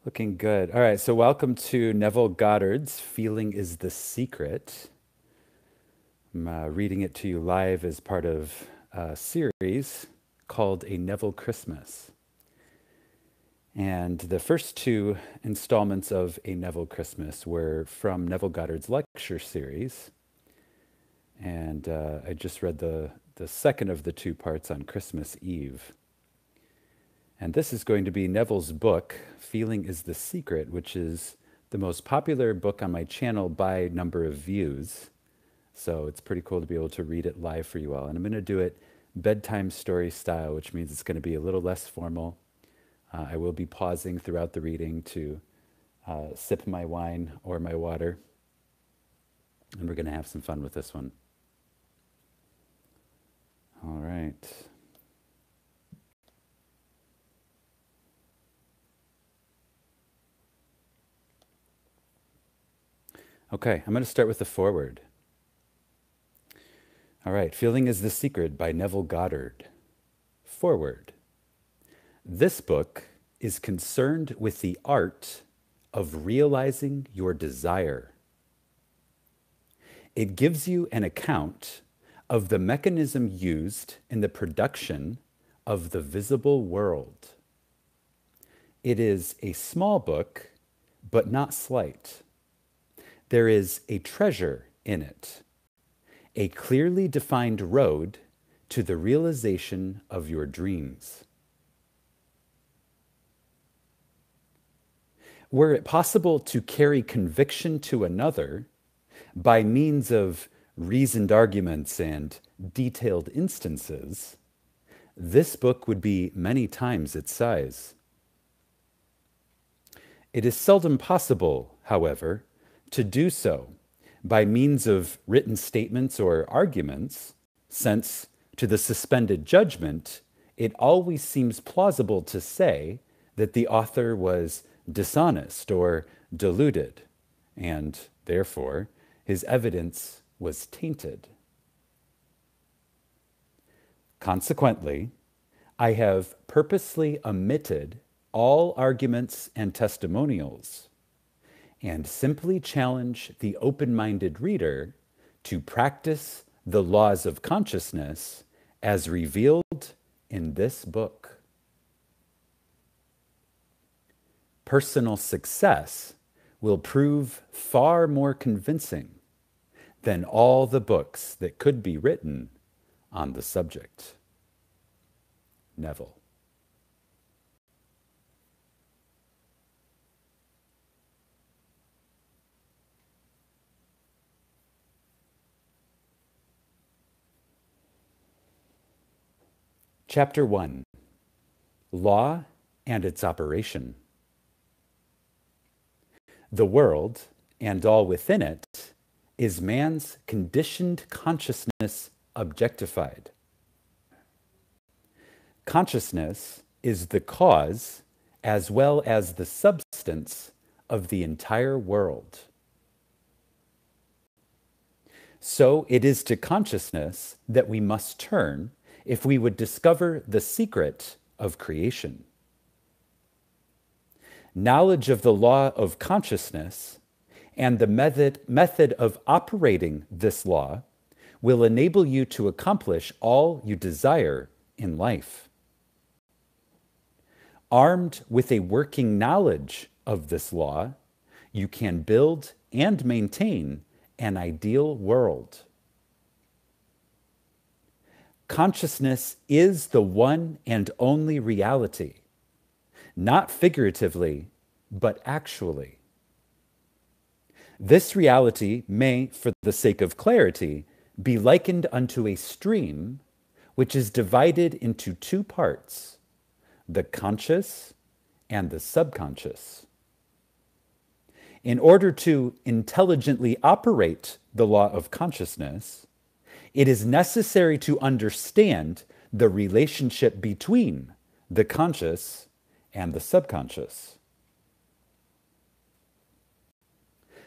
Looking good. All right, so welcome to Neville Goddard's Feeling is the Secret. I'm reading it to you live as part of a series called A Neville Christmas. And the first two installments of A Neville Christmas were from Neville Goddard's lecture series. And I just read the second of the two parts on Christmas Eve. And this is going to be Neville's book, Feeling is the Secret, which is the most popular book on my channel by number of views. So it's pretty cool to be able to read it live for you all. And I'm going to do it bedtime story style, which means it's going to be a little less formal. I will be pausing throughout the reading to sip my wine or my water. And we're going to have some fun with this one. All right. Okay, I'm going to start with the foreword. All right, Feeling is the Secret by Neville Goddard. Foreword. This book is concerned with the art of realizing your desire. It gives you an account of the mechanism used in the production of the visible world. It is a small book, but not slight. There is a treasure in it, a clearly defined road to the realization of your dreams. Were it possible to carry conviction to another by means of reasoned arguments and detailed instances, this book would be many times its size. It is seldom possible, however, to do so by means of written statements or arguments, since to the suspended judgment, it always seems plausible to say that the author was dishonest or deluded, and therefore his evidence was tainted. Consequently, I have purposely omitted all arguments and testimonials, and simply challenge the open-minded reader to practice the laws of consciousness as revealed in this book. Personal success will prove far more convincing than all the books that could be written on the subject. Neville. Chapter 1, Law and its Operation. The world, and all within it, is man's conditioned consciousness objectified. Consciousness is the cause as well as the substance of the entire world. So it is to consciousness that we must turn if we would discover the secret of creation. Knowledge of the law of consciousness and the method of operating this law will enable you to accomplish all you desire in life. Armed with a working knowledge of this law, you can build and maintain an ideal world. Consciousness is the one and only reality, not figuratively, but actually. This reality may, for the sake of clarity, be likened unto a stream which is divided into two parts, the conscious and the subconscious. In order to intelligently operate the law of consciousness, it is necessary to understand the relationship between the conscious and the subconscious.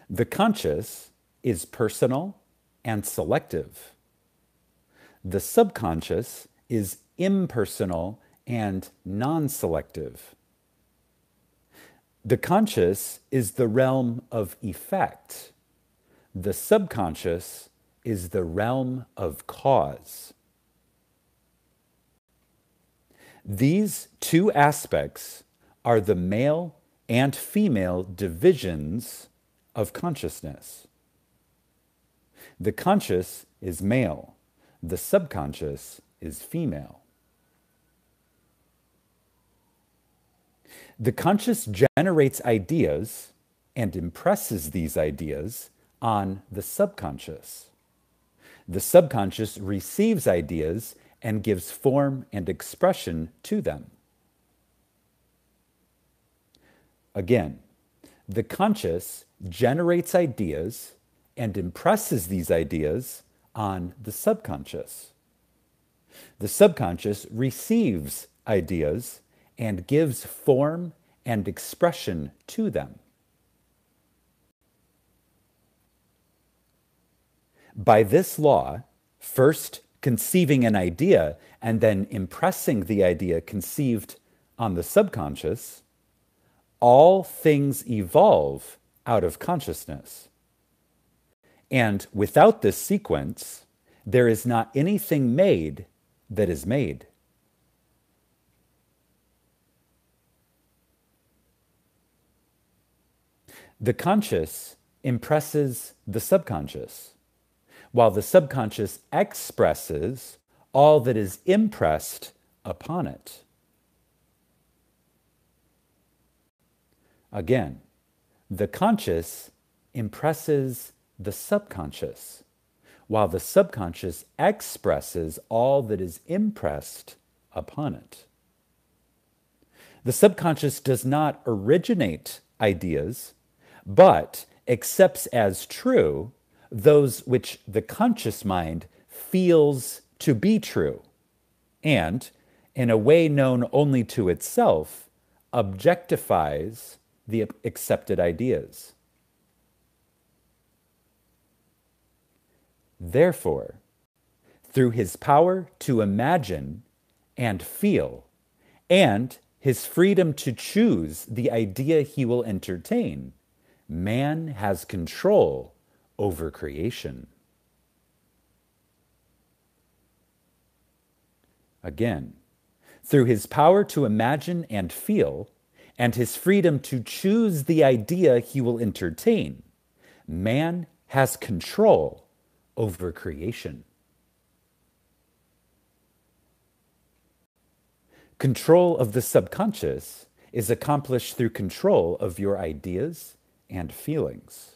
The conscious is personal and selective. The subconscious is impersonal and non-selective. The conscious is the realm of effect. The subconscious is the realm of cause. These two aspects are the male and female divisions of consciousness. The conscious is male. The subconscious is female. The conscious generates ideas and impresses these ideas on the subconscious. The subconscious receives ideas and gives form and expression to them. Again, the conscious generates ideas and impresses these ideas on the subconscious. The subconscious receives ideas and gives form and expression to them. By this law, first conceiving an idea and then impressing the idea conceived on the subconscious, all things evolve out of consciousness. And without this sequence, there is not anything made that is made. The conscious impresses the subconscious, while the subconscious expresses all that is impressed upon it. Again, the conscious impresses the subconscious, while the subconscious expresses all that is impressed upon it. The subconscious does not originate ideas, but accepts as true those which the conscious mind feels to be true, and, in a way known only to itself, objectifies the accepted ideas. Therefore, through his power to imagine and feel, and his freedom to choose the idea he will entertain, man has control over creation. Again, through his power to imagine and feel, and his freedom to choose the idea he will entertain, man has control over creation. Control of the subconscious is accomplished through control of your ideas and feelings.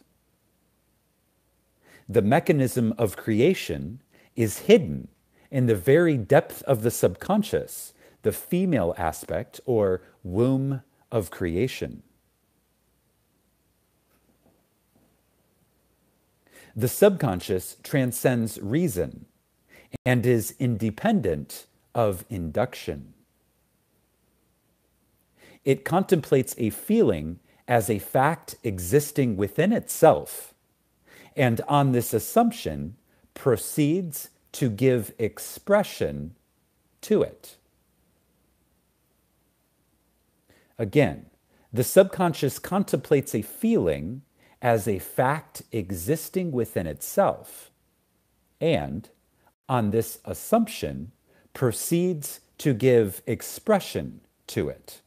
The mechanism of creation is hidden in the very depth of the subconscious, the female aspect or womb of creation. The subconscious transcends reason and is independent of induction. It contemplates a feeling as a fact existing within itself, and on this assumption proceeds to give expression to it. Again, the subconscious contemplates a feeling as a fact existing within itself, and on this assumption proceeds to give expression to it.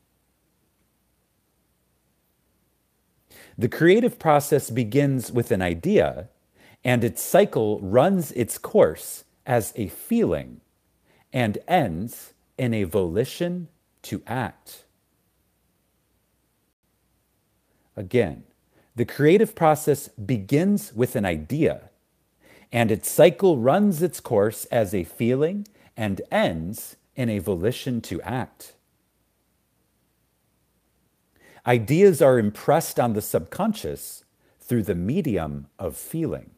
The creative process begins with an idea, and its cycle runs its course as a feeling and ends in a volition to act. Again, the creative process begins with an idea, and its cycle runs its course as a feeling and ends in a volition to act. Ideas are impressed on the subconscious through the medium of feeling.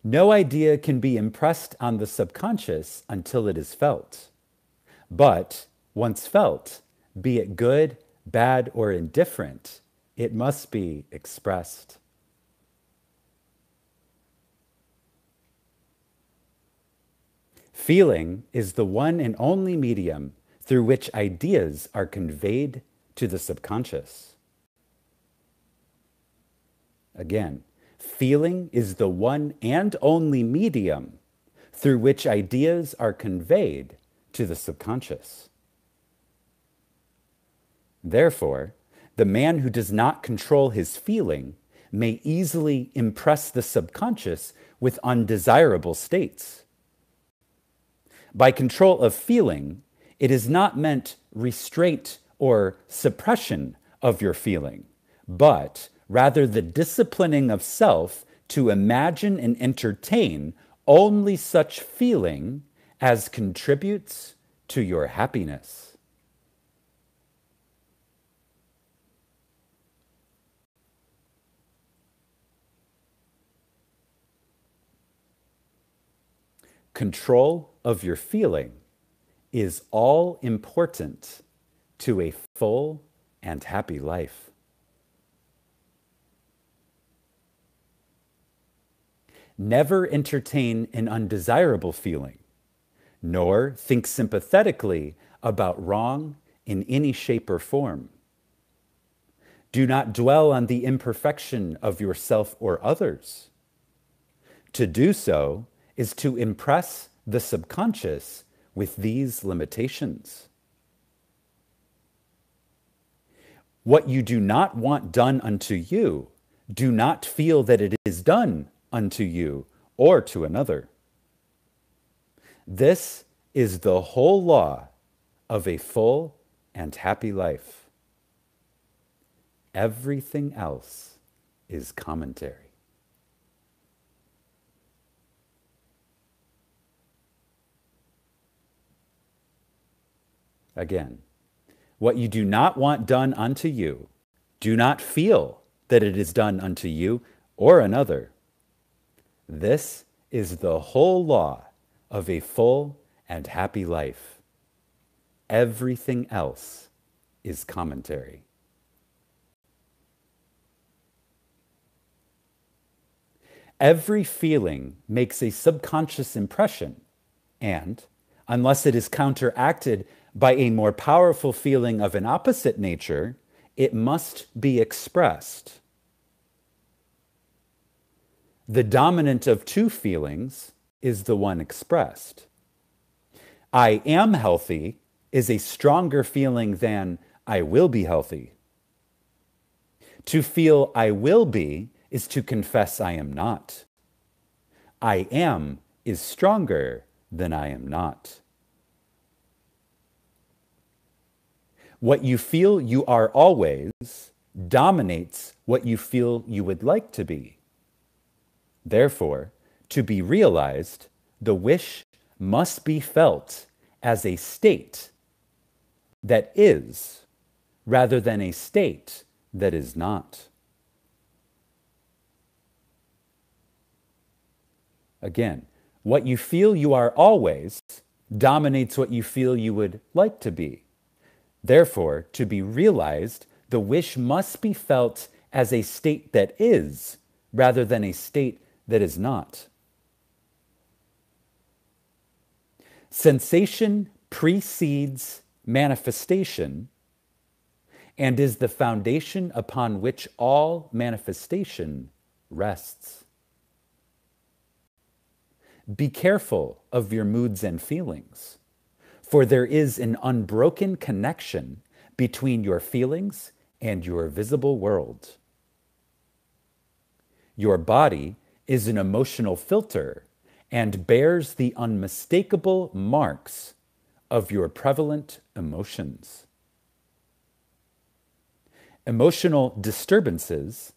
No idea can be impressed on the subconscious until it is felt. But once felt, be it good, bad or indifferent, it must be expressed. Feeling is the one and only medium through which ideas are conveyed to the subconscious. Again, feeling is the one and only medium through which ideas are conveyed to the subconscious. Therefore, the man who does not control his feeling may easily impress the subconscious with undesirable states. By control of feeling, it is not meant restraint or suppression of your feeling, but rather the disciplining of self to imagine and entertain only such feeling as contributes to your happiness. Control of your feeling is all important to a full and happy life. Never entertain an undesirable feeling, nor think sympathetically about wrong in any shape or form. Do not dwell on the imperfection of yourself or others. To do so is to impress the subconscious with these limitations. What you do not want done unto you, do not feel that it is done unto you or to another. This is the whole law of a full and happy life. Everything else is commentary. Again, what you do not want done unto you, do not feel that it is done unto you or another. This is the whole law of a full and happy life. Everything else is commentary. Every feeling makes a subconscious impression, and unless it is counteracted by a more powerful feeling of an opposite nature, it must be expressed. The dominant of two feelings is the one expressed. I am healthy is a stronger feeling than I will be healthy. To feel I will be is to confess I am not. I am is stronger than I am not. What you feel you are always dominates what you feel you would like to be. Therefore, to be realized, the wish must be felt as a state that is, rather than a state that is not. Again, what you feel you are always dominates what you feel you would like to be. Therefore, to be realized, the wish must be felt as a state that is, rather than a state that is not. Sensation precedes manifestation and is the foundation upon which all manifestation rests. Be careful of your moods and feelings, for there is an unbroken connection between your feelings and your visible world. Your body is an emotional filter and bears the unmistakable marks of your prevalent emotions. Emotional disturbances,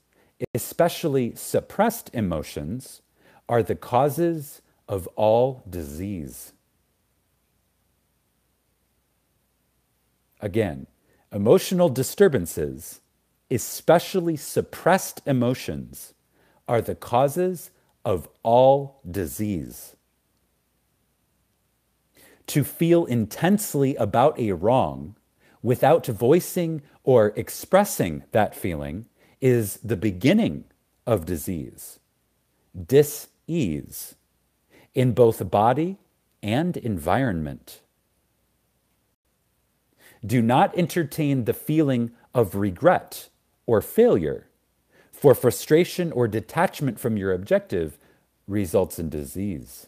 especially suppressed emotions, are the causes of all disease. Again, emotional disturbances, especially suppressed emotions, are the causes of all disease. To feel intensely about a wrong without voicing or expressing that feeling is the beginning of disease, dis-ease, in both body and environment. Do not entertain the feeling of regret or failure, for frustration or detachment from your objective results in disease.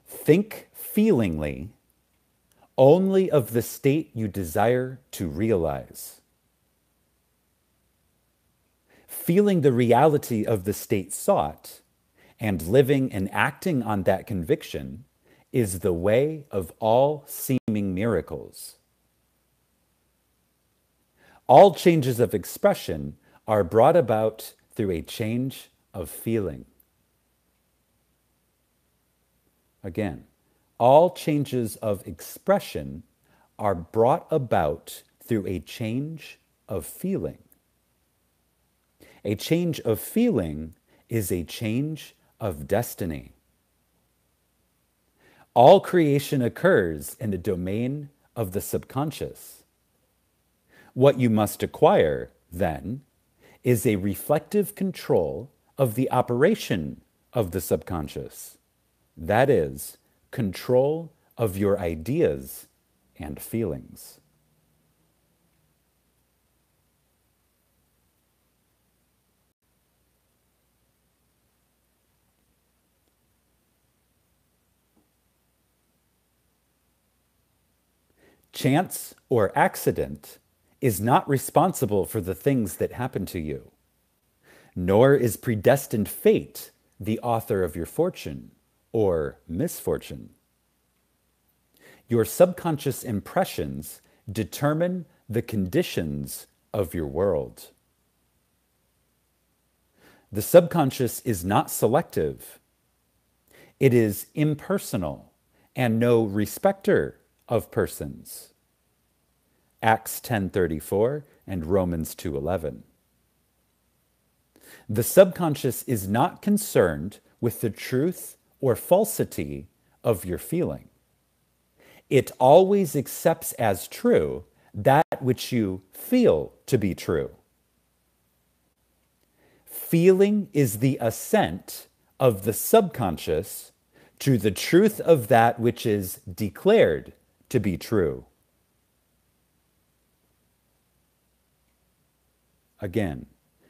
Think feelingly only of the state you desire to realize. Feeling the reality of the state sought and living and acting on that conviction is the way of all seeming miracles. All changes of expression are brought about through a change of feeling. Again, all changes of expression are brought about through a change of feeling. A change of feeling is a change of destiny. All creation occurs in the domain of the subconscious. What you must acquire, then, is a reflective control of the operation of the subconscious. That is, control of your ideas and feelings. Chance or accident is not responsible for the things that happen to you, nor is predestined fate the author of your fortune or misfortune. Your subconscious impressions determine the conditions of your world. The subconscious is not selective. It is impersonal and no respecter of persons. Acts 10:34 and Romans 2:11. The subconscious is not concerned with the truth or falsity of your feeling. It always accepts as true that which you feel to be true. Feeling is the assent of the subconscious to the truth of that which is declared to be true. Again,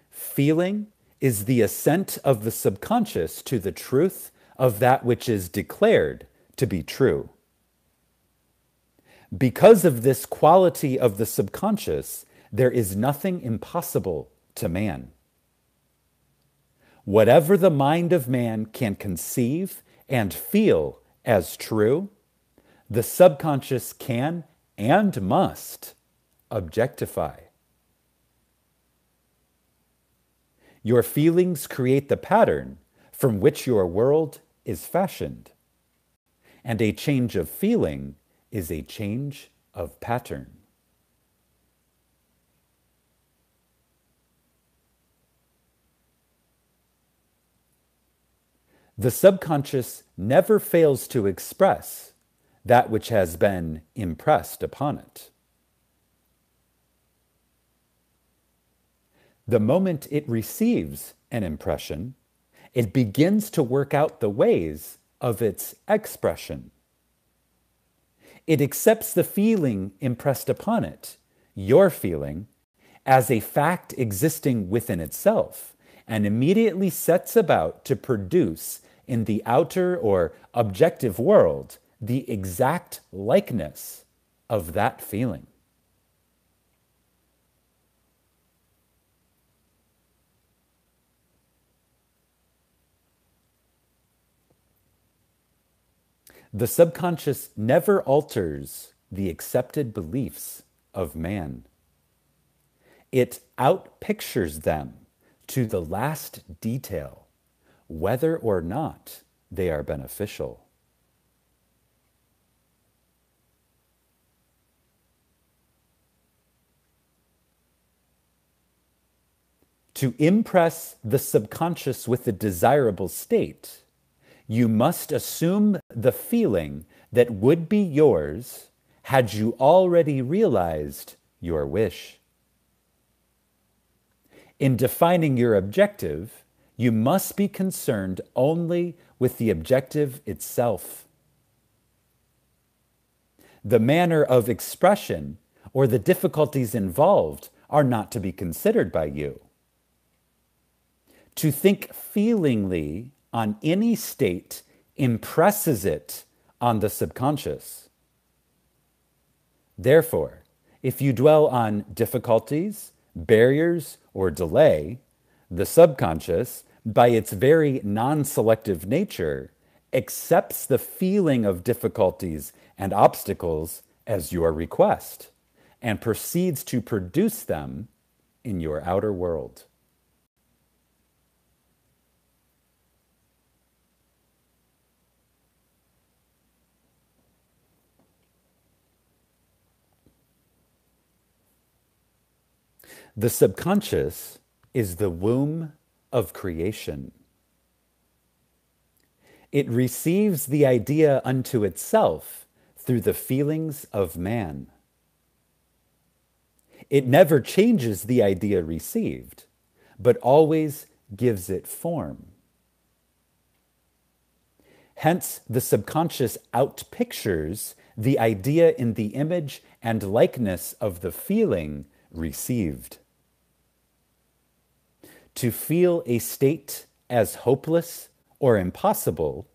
feeling is the assent of the subconscious to the truth of that which is declared to be true. Because of this quality of the subconscious, there is nothing impossible to man. Whatever the mind of man can conceive and feel as true, the subconscious can and must objectify. Your feelings create the pattern from which your world is fashioned, and a change of feeling is a change of pattern. The subconscious never fails to express that which has been impressed upon it. The moment it receives an impression, it begins to work out the ways of its expression. It accepts the feeling impressed upon it, your feeling, as a fact existing within itself, and immediately sets about to produce in the outer or objective world the exact likeness of that feeling. The subconscious never alters the accepted beliefs of man. It outpictures them to the last detail, whether or not they are beneficial. To impress the subconscious with a desirable state, you must assume the feeling that would be yours had you already realized your wish. In defining your objective, you must be concerned only with the objective itself. The manner of expression or the difficulties involved are not to be considered by you. To think feelingly on any state impresses it on the subconscious. Therefore, if you dwell on difficulties, barriers, or delay, the subconscious, by its very non-selective nature, accepts the feeling of difficulties and obstacles as your request and proceeds to produce them in your outer world. The subconscious is the womb of creation. It receives the idea unto itself through the feelings of man. It never changes the idea received, but always gives it form. Hence, the subconscious outpictures the idea in the image and likeness of the feeling received. To feel a state as hopeless or impossible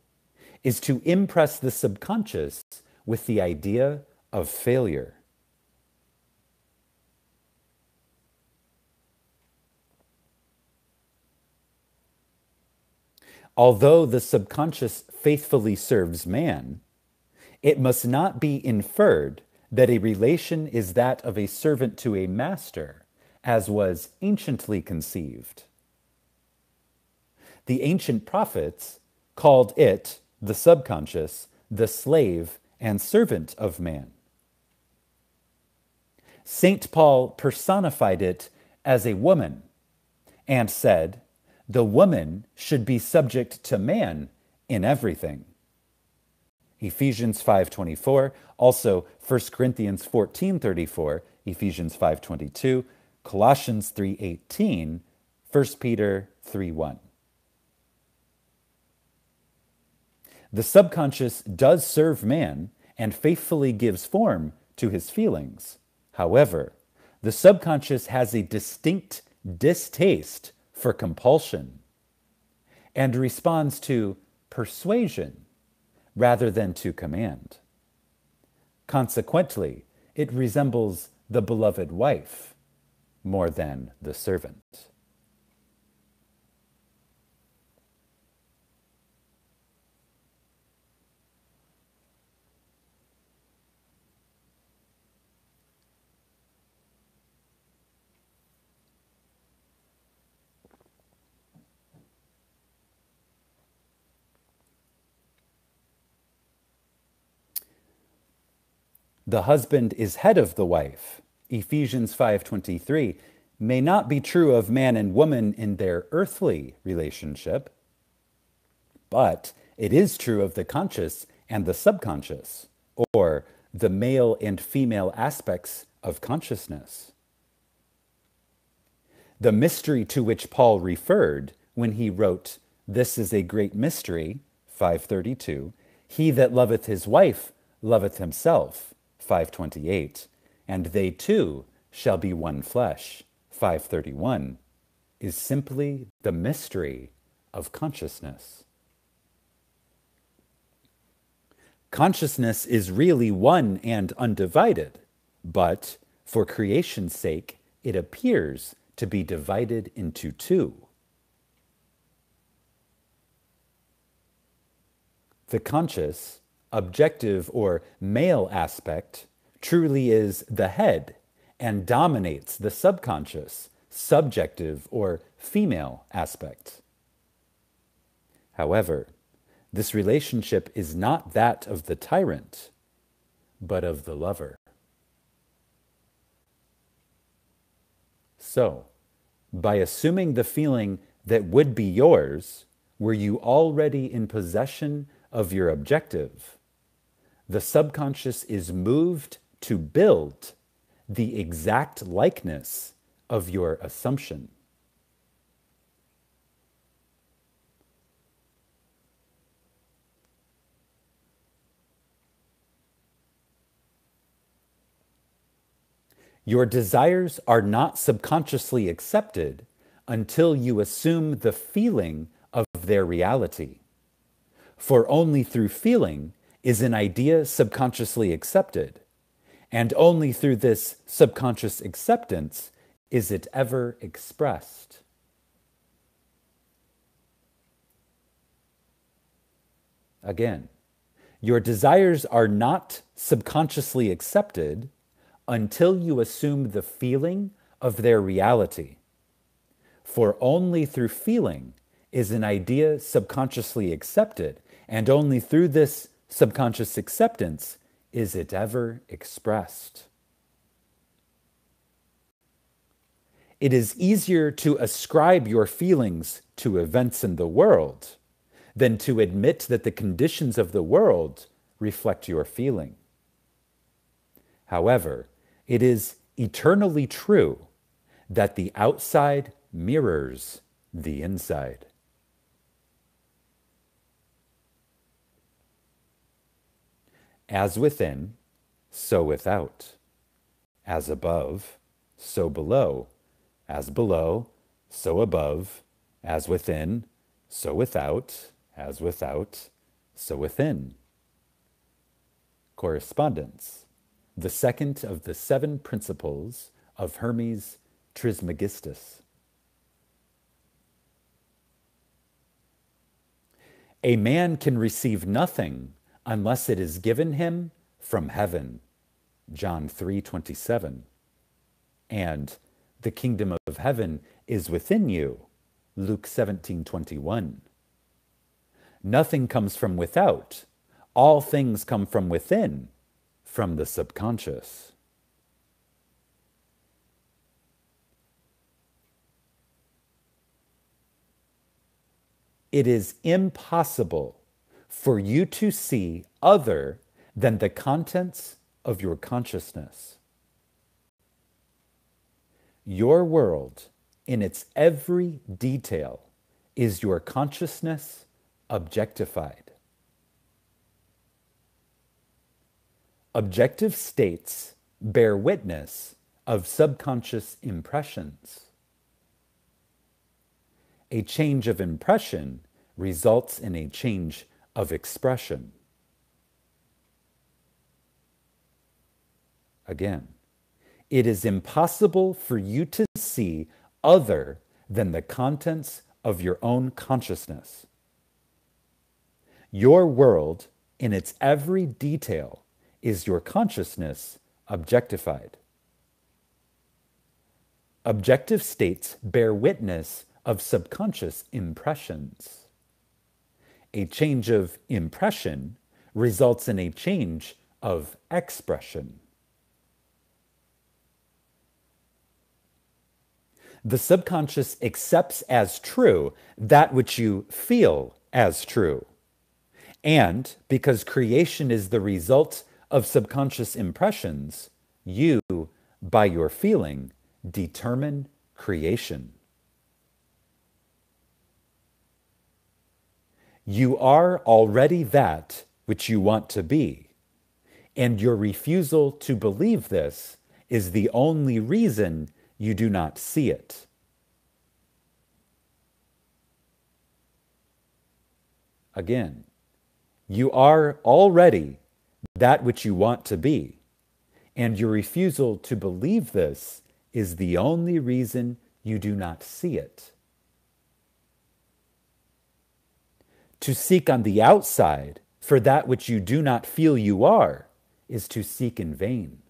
is to impress the subconscious with the idea of failure. Although the subconscious faithfully serves man, it must not be inferred that a relation is that of a servant to a master, as was anciently conceived. The ancient prophets called it, the subconscious, the slave and servant of man. St. Paul personified it as a woman and said, the woman should be subject to man in everything. Ephesians 5:24, also 1 Corinthians 14:34, Ephesians 5:22, Colossians 3:18, 1 Peter 3:1. The subconscious does serve man and faithfully gives form to his feelings. However, the subconscious has a distinct distaste for compulsion and responds to persuasion rather than to command. Consequently, it resembles the beloved wife more than the servant. The husband is head of the wife, Ephesians 5:23, may not be true of man and woman in their earthly relationship, but it is true of the conscious and the subconscious, or the male and female aspects of consciousness. The mystery to which Paul referred when he wrote, "This is a great mystery," 5:32, "He that loveth his wife loveth himself," 5:28, "and they two shall be one flesh," 5:31, is simply the mystery of consciousness. Consciousness is really one and undivided, but for creation's sake, it appears to be divided into two. The conscious, objective or male aspect truly is the head and dominates the subconscious, subjective or female aspect. However, this relationship is not that of the tyrant, but of the lover. So, By assuming the feeling that would be yours, were you already in possession of your objective? The subconscious is moved to build the exact likeness of your assumption. Your desires are not subconsciously accepted until you assume the feeling of their reality. For only through feeling is an idea subconsciously accepted, and only through this subconscious acceptance is it ever expressed. Again, your desires are not subconsciously accepted until you assume the feeling of their reality. For only through feeling is an idea subconsciously accepted, and only through this subconscious acceptance is it ever expressed. It is easier to ascribe your feelings to events in the world than to admit that the conditions of the world reflect your feeling. However, it is eternally true that the outside mirrors the inside. As within, so without. As above, so below. As below, so above. As within, so without. As without, so within. Correspondence. The second of the 7 principles of Hermes Trismegistus. A man can receive nothing unless it is given him from heaven, John 3:27. And the kingdom of heaven is within you, Luke 17:21. Nothing comes from without. All things come from within, from the subconscious. It is impossible for you to see other than the contents of your consciousness. Your world, in its every detail, is your consciousness objectified. Objective states bear witness of subconscious impressions. A change of impression results in a change of expression. Again, it is impossible for you to see other than the contents of your own consciousness. Your world, in its every detail, is your consciousness objectified. Objective states bear witness of subconscious impressions. A change of impression results in a change of expression. The subconscious accepts as true that which you feel as true. And because creation is the result of subconscious impressions, you, by your feeling, determine creation. You are already that which you want to be, and your refusal to believe this is the only reason you do not see it. Again, you are already that which you want to be, and your refusal to believe this is the only reason you do not see it. To seek on the outside for that which you do not feel you are is to seek in vain.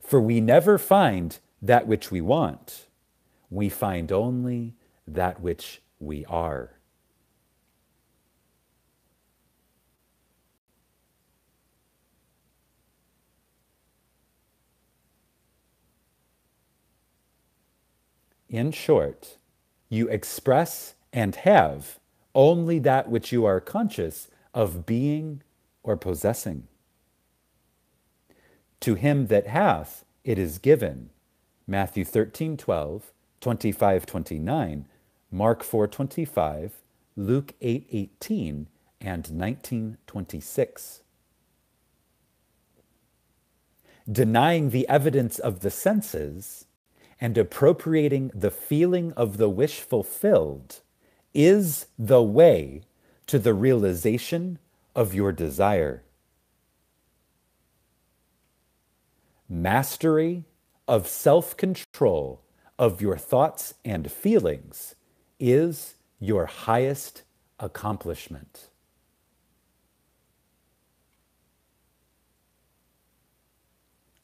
For we never find that which we want. We find only that which we are. In short, you express and have only that which you are conscious of being or possessing. To him that hath, it is given. Matthew 13:12, 25:29, Mark 4:25, Luke 8:18, and 19:26. Denying the evidence of the senses and appropriating the feeling of the wish fulfilled is the way to the realization of your desire. Mastery of self-control of your thoughts and feelings is your highest accomplishment.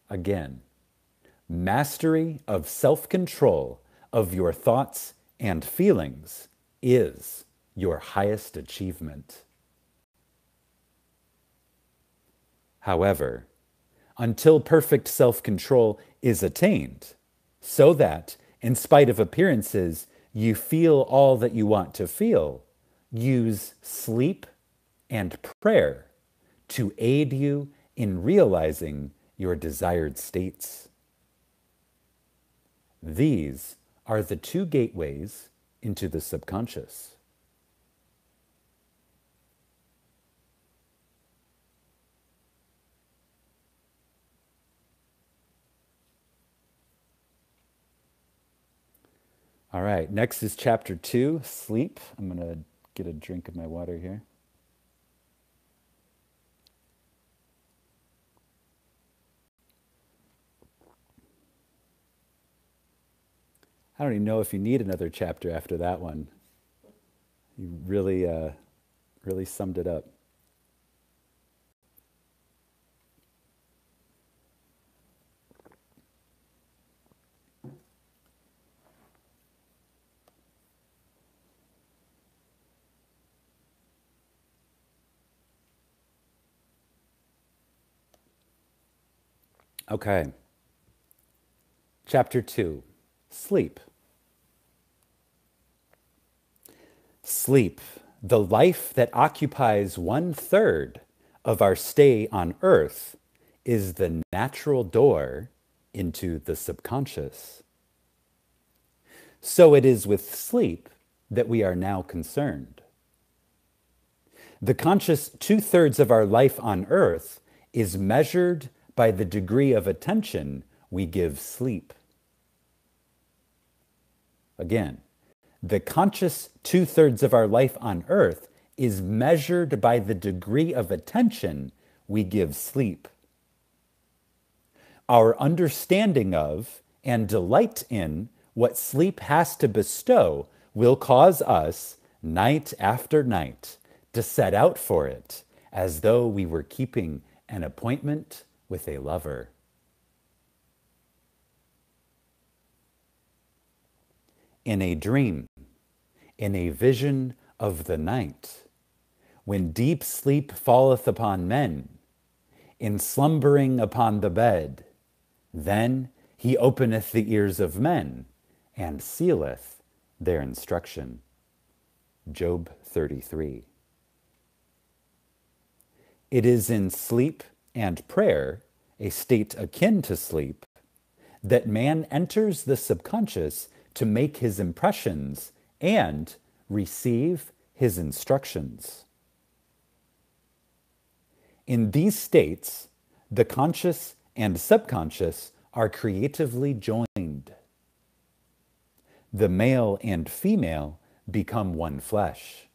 Again, mastery of self-control of your thoughts and feelings is your highest achievement. However, until perfect self-control is attained, so that, in spite of appearances, you feel all that you want to feel, use sleep and prayer to aid you in realizing your desired states. These are the two gateways into the subconscious. All right, next is chapter 2, sleep. I'm going to get a drink of my water here. I don't even know if you need another chapter after that one. You really summed it up. Okay. Chapter 2, sleep. Sleep, the life that occupies 1/3 of our stay on earth, is the natural door into the subconscious. So it is with sleep that we are now concerned. The conscious 2/3 of our life on earth is measured by the degree of attention we give sleep. Again, the conscious 2/3 of our life on earth is measured by the degree of attention we give sleep. Our understanding of and delight in what sleep has to bestow will cause us, night after night, to set out for it as though we were keeping an appointment with a lover. In a dream, in a vision of the night, when deep sleep falleth upon men, in slumbering upon the bed, then he openeth the ears of men, and sealeth their instruction. Job 33. It is in sleep and prayer, a state akin to sleep, that man enters the subconscious to make his impressions and receive his instructions. In these states, the conscious and subconscious are creatively joined. The male and female become one flesh.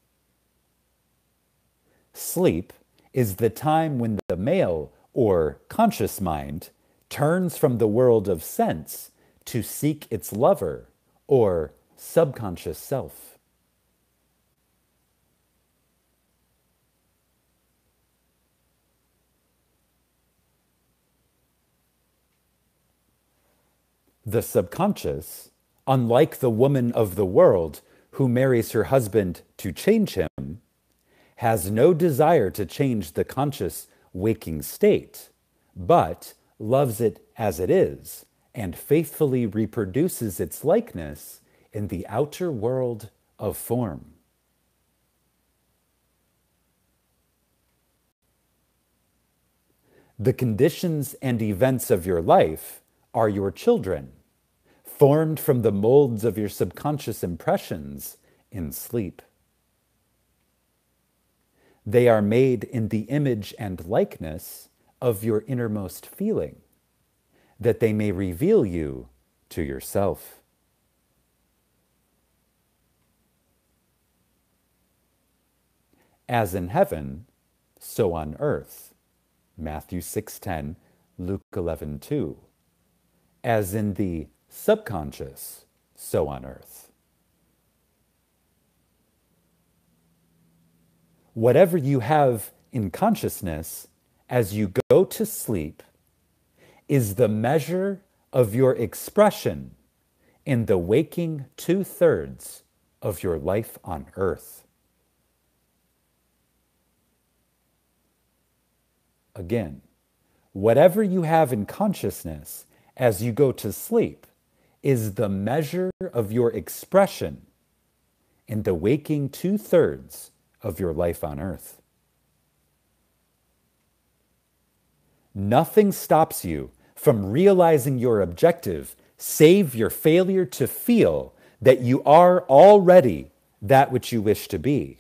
Sleep is the time when the male or conscious mind turns from the world of sense to seek its lover or subconscious self. The subconscious, unlike the woman of the world who marries her husband to change him, has no desire to change the conscious waking state, but loves it as it is and faithfully reproduces its likeness in the outer world of form. The conditions and events of your life are your children, formed from the molds of your subconscious impressions in sleep. They are made in the image and likeness of your innermost feeling, that they may reveal you to yourself. As in heaven, so on earth. Matthew 6:10, Luke 11:2. As in the subconscious, so on earth. Whatever you have in consciousness as you go to sleep is the measure of your expression in the waking 2/3 of your life on earth. Again, whatever you have in consciousness as you go to sleep is the measure of your expression in the waking 2/3 of your life on earth. Nothing stops you from realizing your objective, save your failure to feel that you are already that which you wish to be,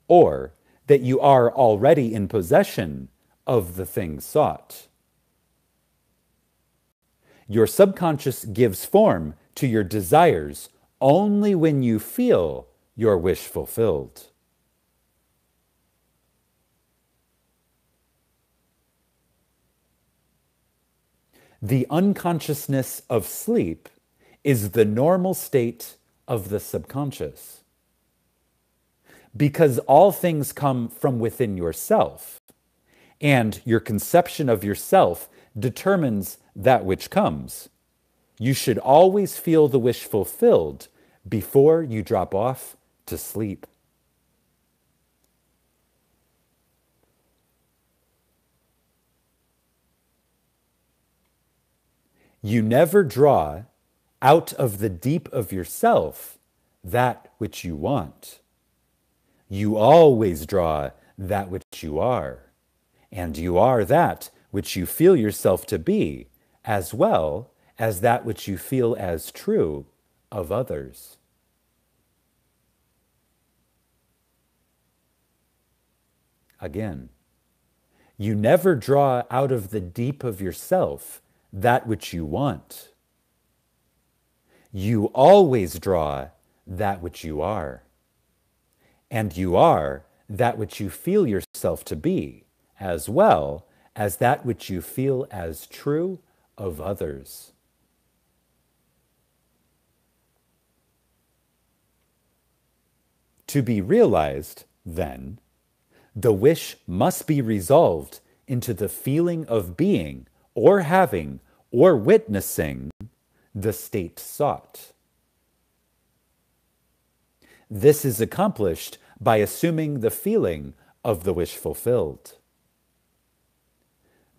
or that you are already in possession of the thing sought. Your subconscious gives form to your desires only when you feel your wish fulfilled. The unconsciousness of sleep is the normal state of the subconscious. Because all things come from within yourself, and your conception of yourself determines that which comes, you should always feel the wish fulfilled before you drop off to sleep. You never draw out of the deep of yourself that which you want. You always draw that which you are, and you are that which you feel yourself to be, as well as that which you feel as true of others. Again, you never draw out of the deep of yourself that which you want. You always draw that which you are. And you are that which you feel yourself to be, as well as that which you feel as true of others. To be realized, then, the wish must be resolved into the feeling of being or having or witnessing the state sought. This is accomplished by assuming the feeling of the wish fulfilled.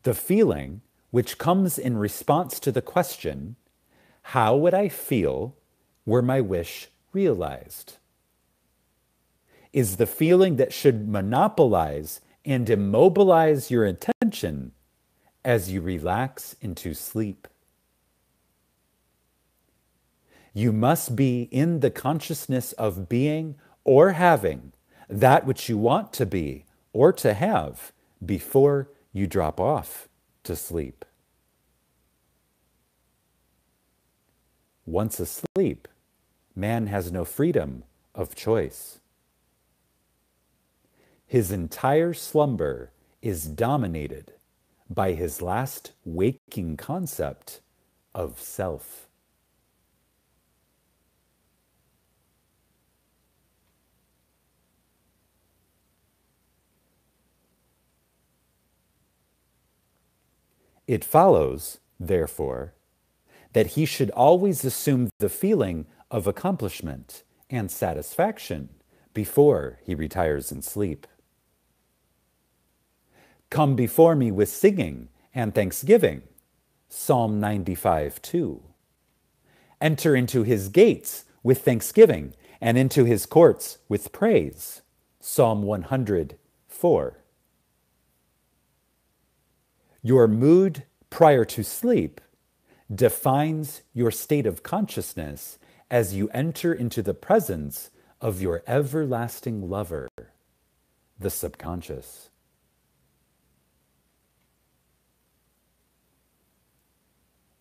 The feeling which comes in response to the question, how would I feel were my wish realized, is the feeling that should monopolize and immobilize your attention as you relax into sleep. You must be in the consciousness of being or having that which you want to be or to have before you drop off to sleep. Once asleep, man has no freedom of choice. His entire slumber is dominated by his last waking concept of self. It follows, therefore, that he should always assume the feeling of accomplishment and satisfaction before he retires in sleep. Come before me with singing and thanksgiving, Psalm 95:2. Enter into his gates with thanksgiving and into his courts with praise. Psalm 104. Your mood prior to sleep defines your state of consciousness as you enter into the presence of your everlasting lover, the subconscious.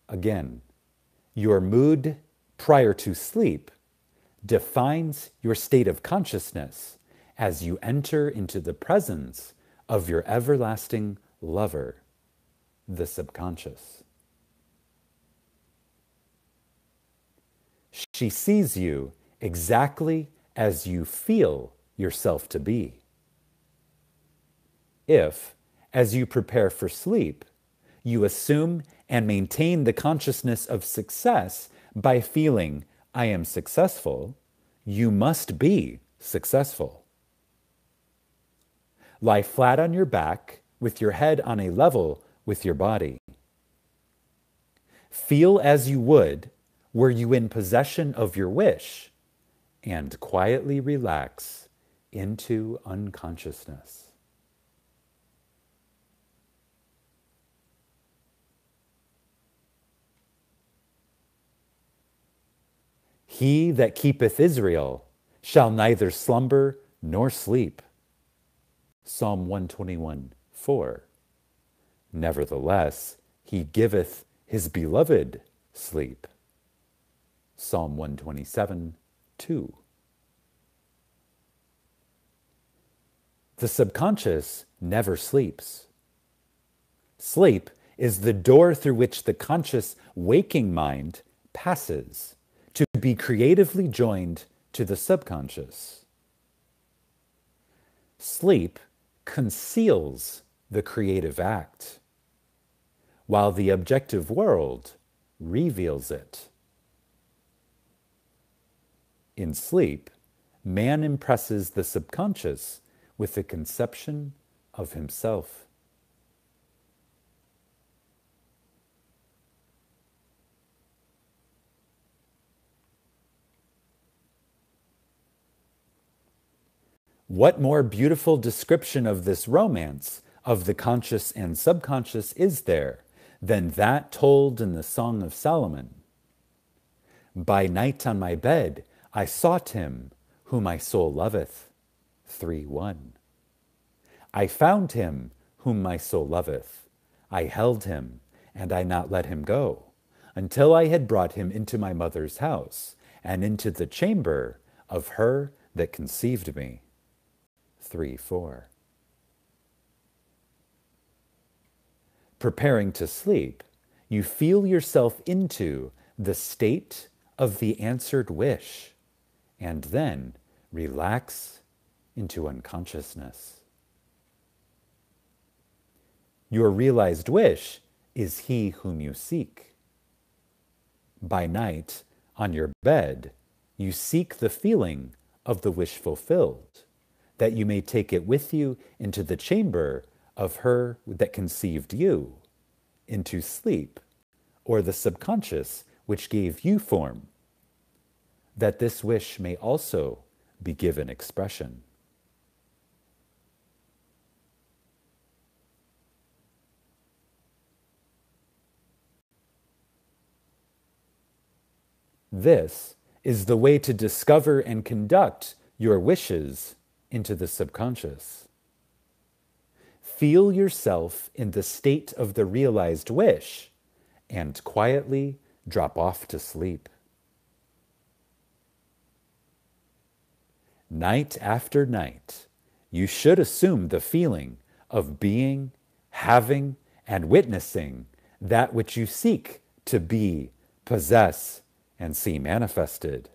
Again, your mood prior to sleep defines your state of consciousness as you enter into the presence of your everlasting lover, the subconscious. She sees you exactly as you feel yourself to be. If, as you prepare for sleep, you assume and maintain the consciousness of success by feeling, I am successful, you must be successful. Lie flat on your back with your head on a level with your body. Feel as you would were you in possession of your wish, and quietly relax into unconsciousness. He that keepeth Israel shall neither slumber nor sleep. Psalm 121:4. Nevertheless, he giveth his beloved sleep. Psalm 127:2. The subconscious never sleeps. Sleep is the door through which the conscious waking mind passes to be creatively joined to the subconscious. Sleep conceals the creative act, while the objective world reveals it. In sleep, man impresses the subconscious with the conception of himself. What more beautiful description of this romance of the conscious and subconscious is there than that told in the Song of Solomon? By night on my bed I sought him whom my soul loveth. 3:1. I found him whom my soul loveth. I held him, and I not let him go, until I had brought him into my mother's house, and into the chamber of her that conceived me. 3:4. Preparing to sleep, you feel yourself into the state of the answered wish, and then relax into unconsciousness. Your realized wish is he whom you seek. By night, on your bed, you seek the feeling of the wish fulfilled, that you may take it with you into the chamber of her that conceived you, into sleep, or the subconscious which gave you form, that this wish may also be given expression. This is the way to discover and conduct your wishes into the subconscious. Feel yourself in the state of the realized wish and quietly drop off to sleep. Night after night, you should assume the feeling of being, having, and witnessing that which you seek to be, possess, and see manifested.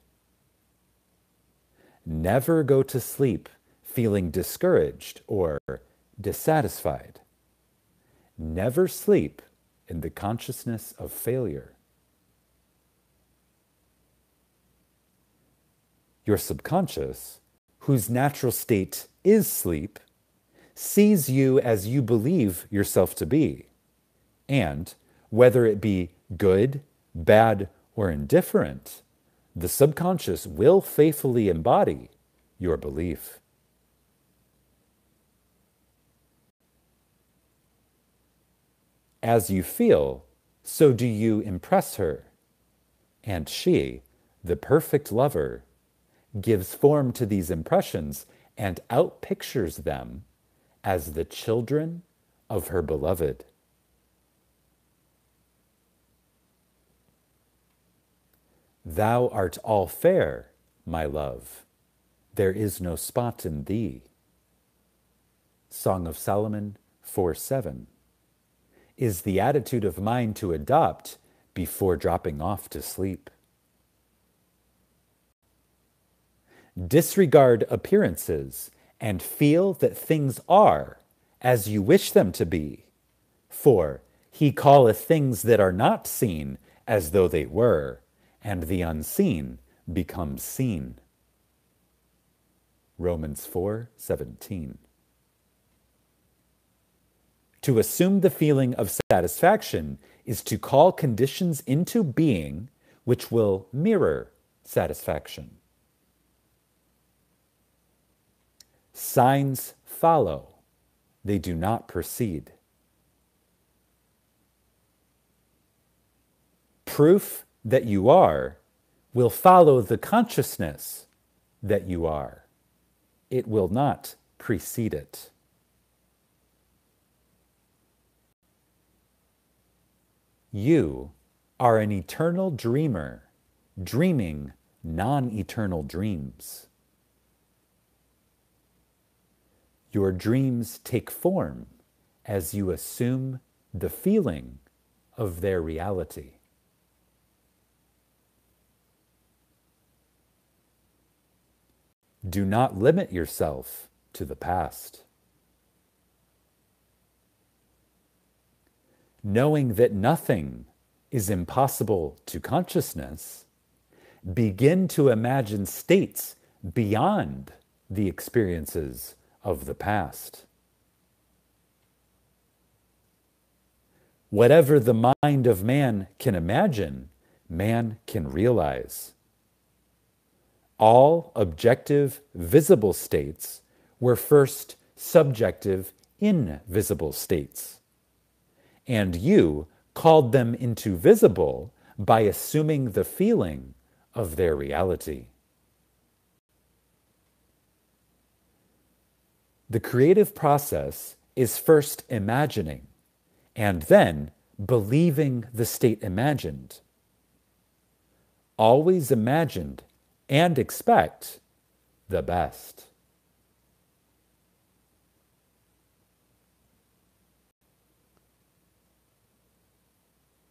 Never go to sleep feeling discouraged or dissatisfied. Never sleep in the consciousness of failure. Your subconscious, whose natural state is sleep, sees you as you believe yourself to be, and whether it be good, bad, or indifferent, the subconscious will faithfully embody your belief. As you feel, so do you impress her, and she, the perfect lover, gives form to these impressions and outpictures them as the children of her beloved. Thou art all fair, my love. There is no spot in thee. Song of Solomon 4:7 is the attitude of mind to adopt before dropping off to sleep. Disregard appearances and feel that things are as you wish them to be. For he calleth things that are not seen as though they were, and the unseen becomes seen. Romans 4:17. To assume the feeling of satisfaction is to call conditions into being which will mirror satisfaction. Signs follow, they do not proceed. Proof that you are will follow the consciousness that you are. It will not precede it. You are an eternal dreamer, dreaming non-eternal dreams. Your dreams take form as you assume the feeling of their reality. Do not limit yourself to the past. Knowing that nothing is impossible to consciousness, begin to imagine states beyond the experiences of the past. Whatever the mind of man can imagine, man can realize. All objective, visible states were first subjective, invisible states. And you called them into visible by assuming the feeling of their reality. The creative process is first imagining and then believing the state imagined. Always imagined and expect the best.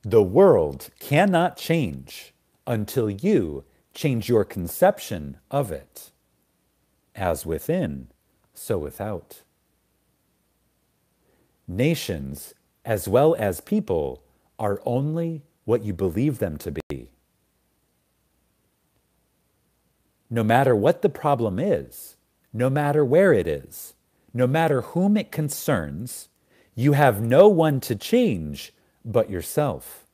The world cannot change until you change your conception of it. As within, so without. Nations, as well as people, are only what you believe them to be. No matter what the problem is, no matter where it is, no matter whom it concerns, you have no one to change but yourself.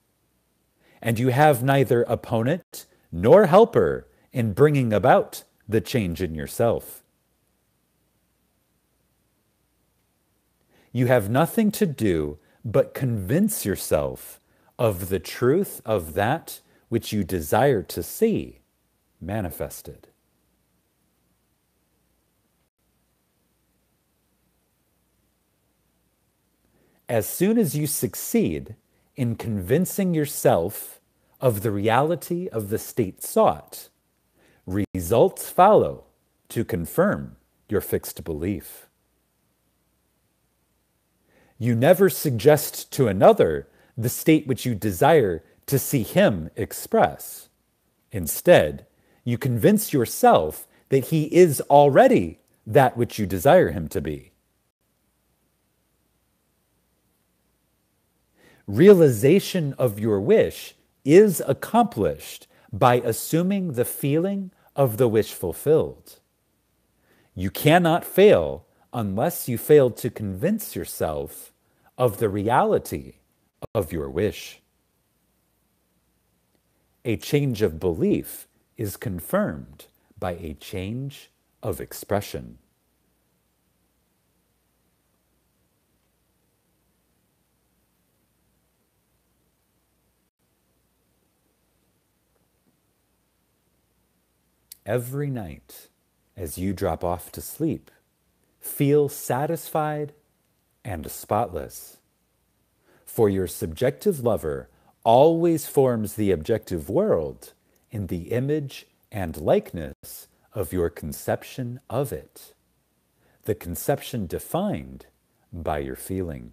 And you have neither opponent nor helper in bringing about the change in yourself. You have nothing to do but convince yourself of the truth of that which you desire to see manifested. As soon as you succeed in convincing yourself of the reality of the state sought, results follow to confirm your fixed belief. You never suggest to another the state which you desire to see him express. Instead, you convince yourself that he is already that which you desire him to be. Realization of your wish is accomplished by assuming the feeling of the wish fulfilled. You cannot fail unless you fail to convince yourself of the reality of your wish. A change of belief is confirmed by a change of expression. Every night, as you drop off to sleep, feel satisfied and spotless. For your subjective lover always forms the objective world in the image and likeness of your conception of it, the conception defined by your feeling.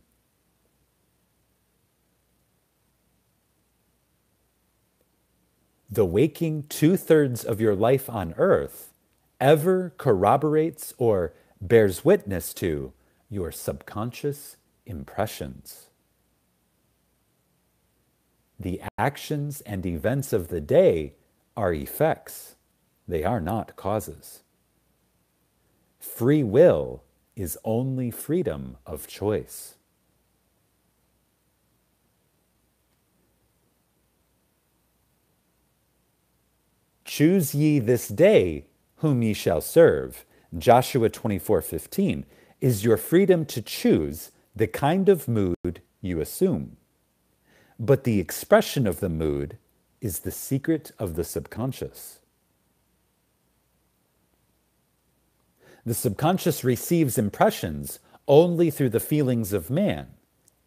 The waking 2/3 of your life on earth ever corroborates or bears witness to your subconscious impressions. The actions and events of the day are effects. They are not causes. Free will is only freedom of choice. Choose ye this day whom ye shall serve. Joshua 24:15 is your freedom to choose the kind of mood you assume. But the expression of the mood is the secret of the subconscious. The subconscious receives impressions only through the feelings of man,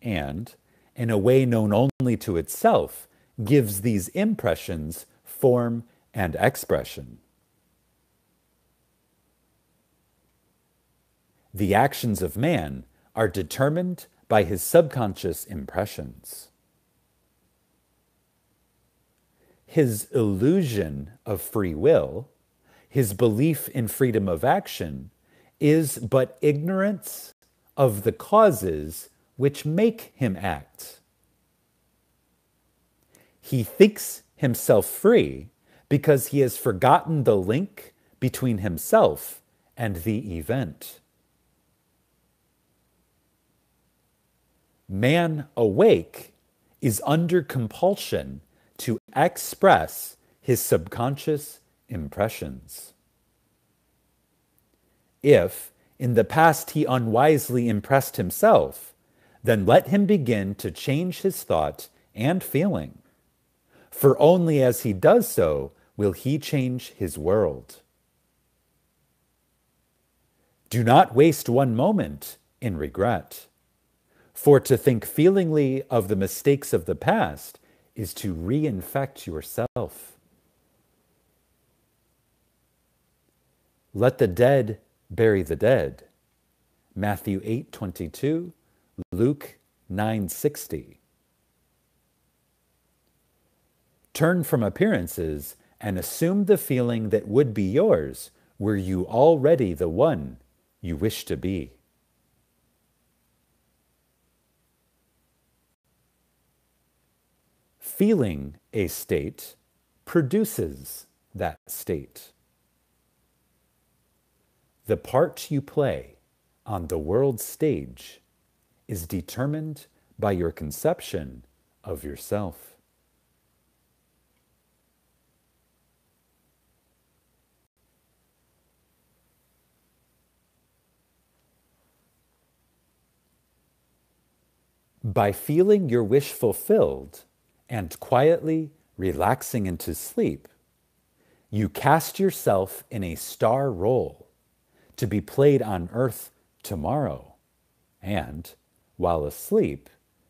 and, in a way known only to itself, gives these impressions form and expression. The actions of man are determined by his subconscious impressions. His illusion of free will, his belief in freedom of action, is but ignorance of the causes which make him act. He thinks himself free because he has forgotten the link between himself and the event. Man awake is under compulsion to express his subconscious impressions. If, in the past, he unwisely impressed himself, then let him begin to change his thought and feeling, for only as he does so will he change his world. Do not waste one moment in regret, for to think feelingly of the mistakes of the past is to reinfect yourself. Let the dead bury the dead. Matthew 8:22, Luke 9:60. Turn from appearances and assume the feeling that would be yours were you already the one you wish to be. Feeling a state produces that state. The part you play on the world stage is determined by your conception of yourself. By feeling your wish fulfilled and quietly relaxing into sleep, you cast yourself in a star role to be played on earth tomorrow, and while asleep,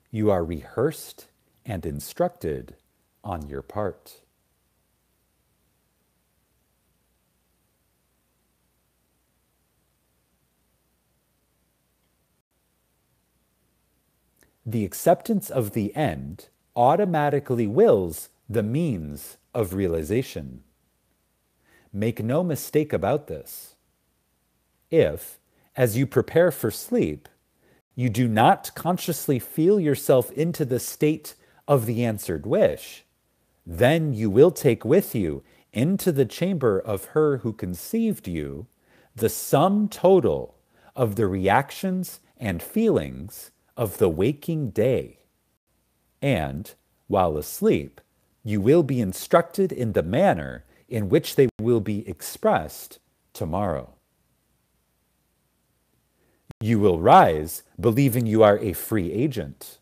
you are rehearsed and instructed on your part. The acceptance of the end automatically wills the means of realization. Make no mistake about this. If, as you prepare for sleep, you do not consciously feel yourself into the state of the answered wish, then you will take with you into the chamber of her who conceived you the sum total of the reactions and feelings of the waking day. And, while asleep, you will be instructed in the manner in which they will be expressed tomorrow. You will rise believing you are a free agent,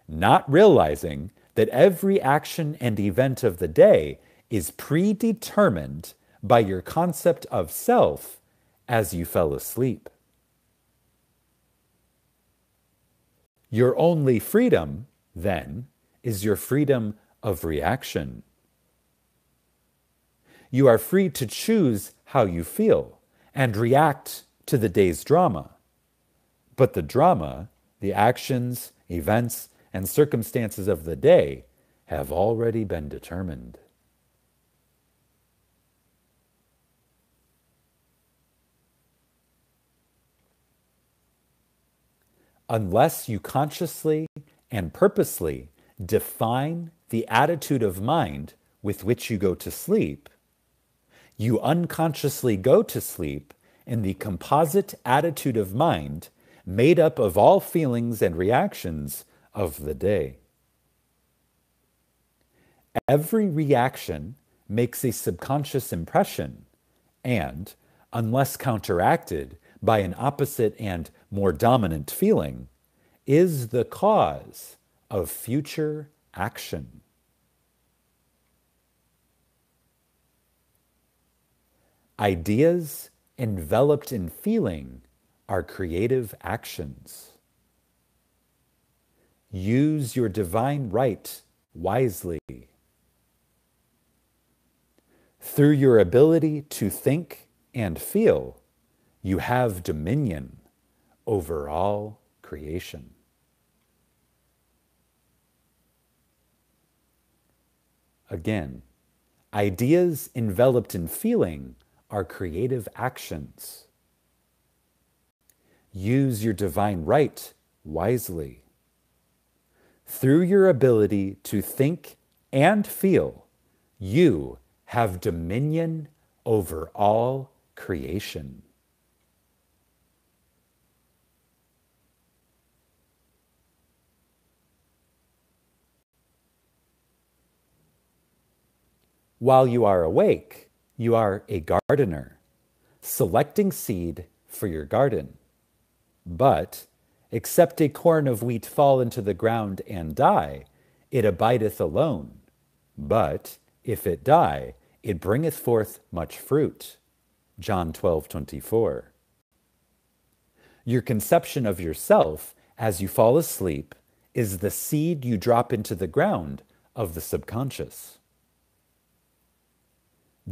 not realizing that every action and event of the day is predetermined by your concept of self as you fell asleep. Your only freedom, then, is your freedom of reaction. You are free to choose how you feel and react to the day's drama. But the drama, the actions, events, and circumstances of the day have already been determined. Unless you consciously and purposely define the attitude of mind with which you go to sleep, you unconsciously go to sleep in the composite attitude of mind made up of all feelings and reactions of the day. Every reaction makes a subconscious impression, and, unless counteracted by an opposite and more dominant feeling, is the cause of future action. Ideas enveloped in feeling are creative actions. Use your divine right wisely. Through your ability to think and feel, you have dominion over all creation. Again, ideas enveloped in feeling are creative actions. Use your divine right wisely. Through your ability to think and feel, you have dominion over all creation. While you are awake, you are a gardener, selecting seed for your garden. But, except a corn of wheat fall into the ground and die, it abideth alone. But, if it die, it bringeth forth much fruit. John 12:24. Your conception of yourself as you fall asleep is the seed you drop into the ground of the subconscious.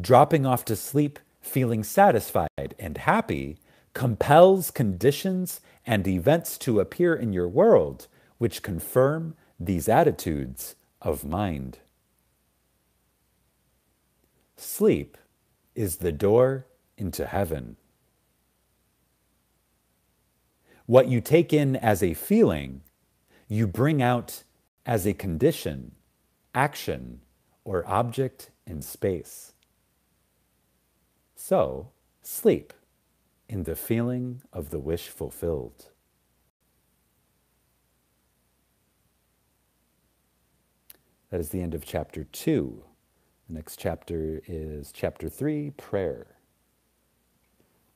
Dropping off to sleep feeling satisfied and happy compels conditions and events to appear in your world which confirm these attitudes of mind. Sleep is the door into heaven. What you take in as a feeling, you bring out as a condition, action, or object in space. So, sleep in the feeling of the wish fulfilled. That is the end of chapter 2. The next chapter is chapter 3, prayer.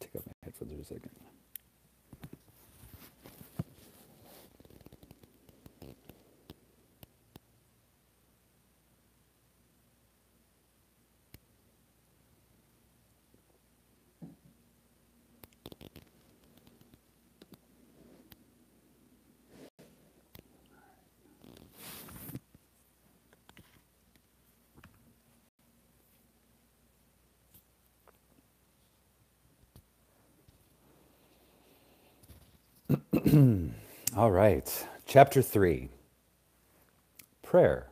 Take off my headphones for a second. All right, chapter 3, prayer.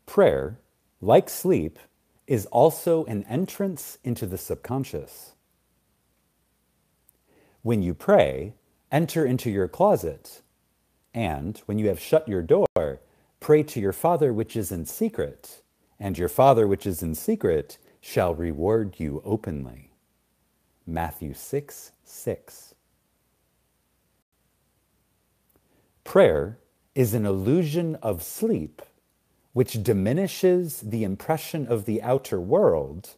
Prayer, like sleep, is also an entrance into the subconscious. When you pray, enter into your closet, and when you have shut your door, pray to your Father which is in secret, and your Father which is in secret shall reward you openly. Matthew 6:6. Prayer is an illusion of sleep, which diminishes the impression of the outer world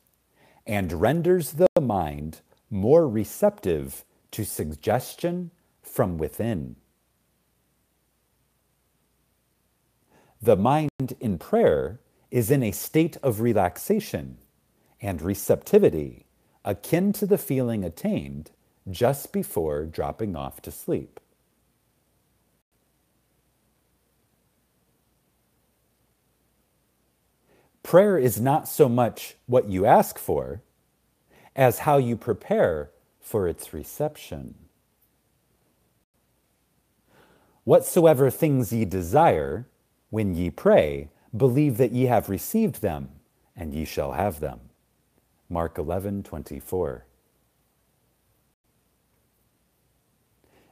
and renders the mind more receptive to suggestion from within. The mind in prayer is in a state of relaxation and receptivity akin to the feeling attained just before dropping off to sleep. Prayer is not so much what you ask for as how you prepare for its reception. Whatsoever things ye desire, when ye pray, believe that ye have received them, and ye shall have them. Mark 11:24.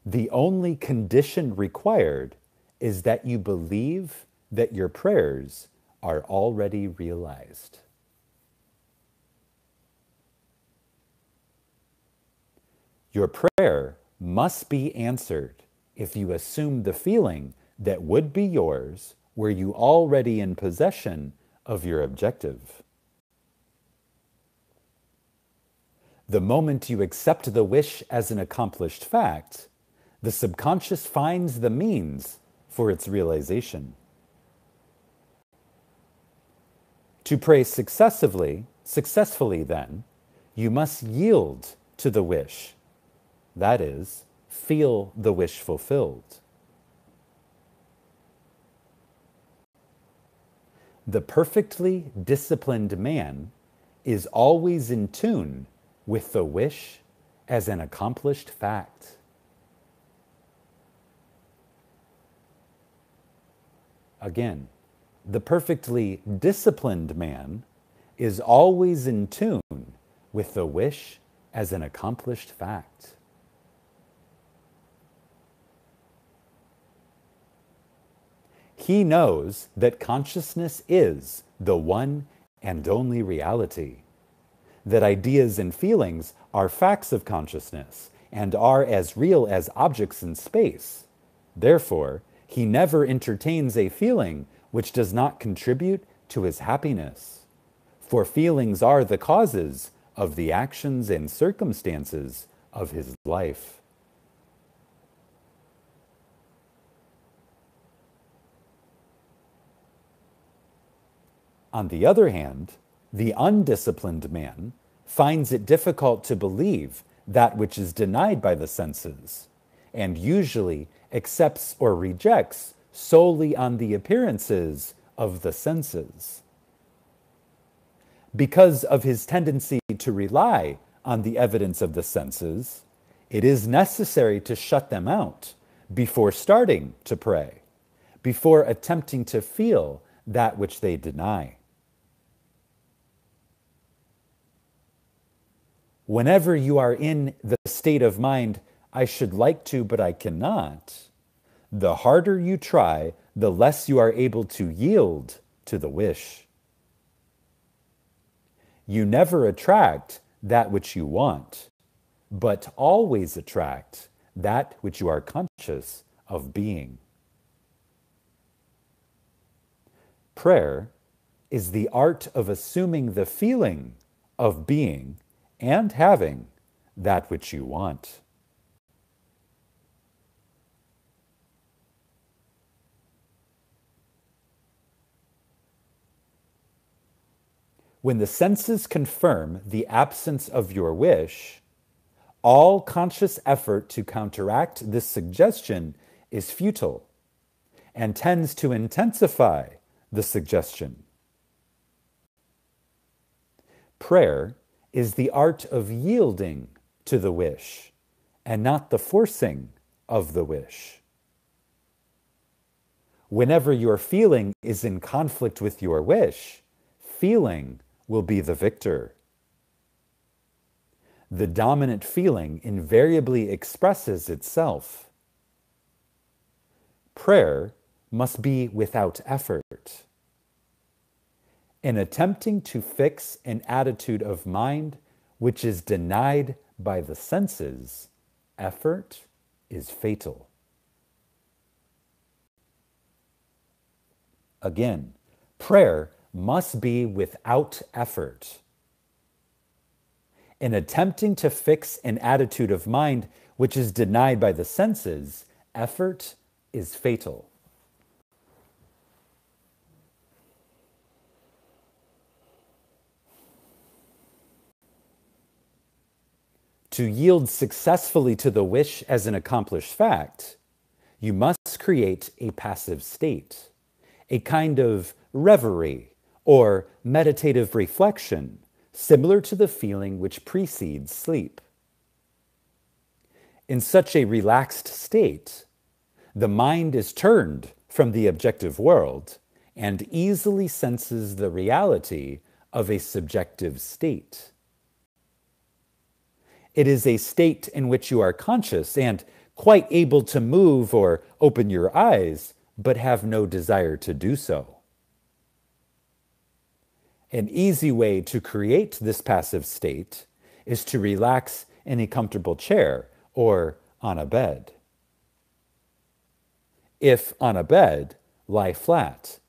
The only condition required is that you believe that your prayers are already realized. Your prayer must be answered if you assume the feeling that would be yours were you already in possession of your objective. The moment you accept the wish as an accomplished fact, the subconscious finds the means for its realization. To pray successfully then, you must yield to the wish. That is, feel the wish fulfilled. The perfectly disciplined man is always in tune with the wish as an accomplished fact. Again, the perfectly disciplined man is always in tune with the wish as an accomplished fact. He knows that consciousness is the one and only reality, that ideas and feelings are facts of consciousness and are as real as objects in space. Therefore, he never entertains a feeling which does not contribute to his happiness, for feelings are the causes of the actions and circumstances of his life. On the other hand, the undisciplined man finds it difficult to believe that which is denied by the senses, and usually accepts or rejects solely on the appearances of the senses. Because of his tendency to rely on the evidence of the senses, it is necessary to shut them out before starting to pray, before attempting to feel that which they deny. Whenever you are in the state of mind, I should like to, but I cannot, the harder you try, the less you are able to yield to the wish. You never attract that which you want, but always attract that which you are conscious of being. Prayer is the art of assuming the feeling of being and having that which you want. When the senses confirm the absence of your wish, all conscious effort to counteract this suggestion is futile and tends to intensify the suggestion. Prayer is the art of yielding to the wish and not the forcing of the wish. Whenever your feeling is in conflict with your wish, feeling will be the victor. The dominant feeling invariably expresses itself. Prayer must be without effort. In attempting to fix an attitude of mind which is denied by the senses, effort is fatal. Again, prayer must be without effort. In attempting to fix an attitude of mind which is denied by the senses, effort is fatal. To yield successfully to the wish as an accomplished fact, you must create a passive state, a kind of reverie or meditative reflection, similar to the feeling which precedes sleep. In such a relaxed state, the mind is turned from the objective world and easily senses the reality of a subjective state. It is a state in which you are conscious and quite able to move or open your eyes, but have no desire to do so. An easy way to create this passive state is to relax in a comfortable chair or on a bed. If on a bed, lie flat,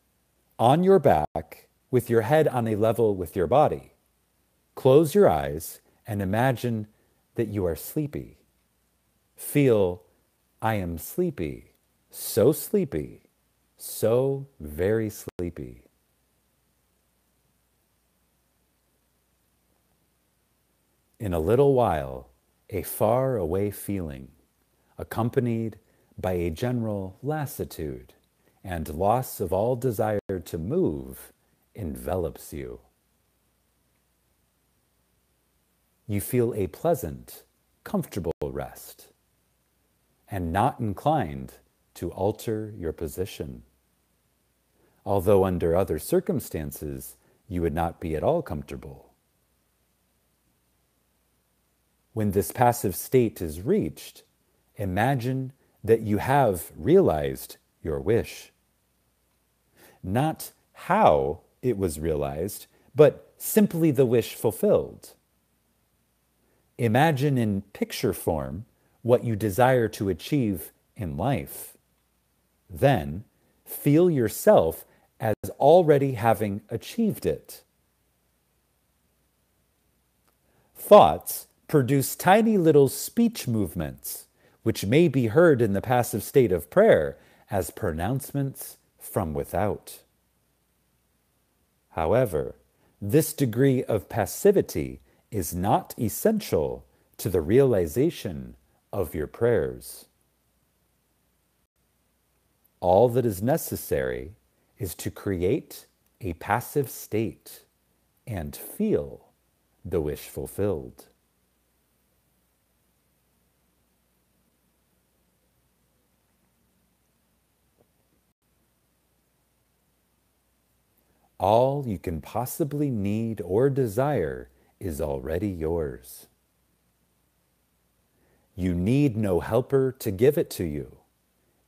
on your back, with your head on a level with your body. Close your eyes and imagine that you are sleepy. Feel, I am sleepy, so very sleepy. In a little while, a far away feeling, accompanied by a general lassitude and loss of all desire to move, envelops you. You feel a pleasant, comfortable rest, and not inclined to alter your position, although under other circumstances you would not be at all comfortable. When this passive state is reached, imagine that you have realized your wish. Not how it was realized, but simply the wish fulfilled. Imagine in picture form what you desire to achieve in life. Then feel yourself as already having achieved it. Thoughts produce tiny little speech movements, which may be heard in the passive state of prayer as pronouncements from without. However, this degree of passivity is not essential to the realization of your prayers. All that is necessary is to create a passive state and feel the wish fulfilled. All you can possibly need or desire is already yours. You need no helper to give it to you.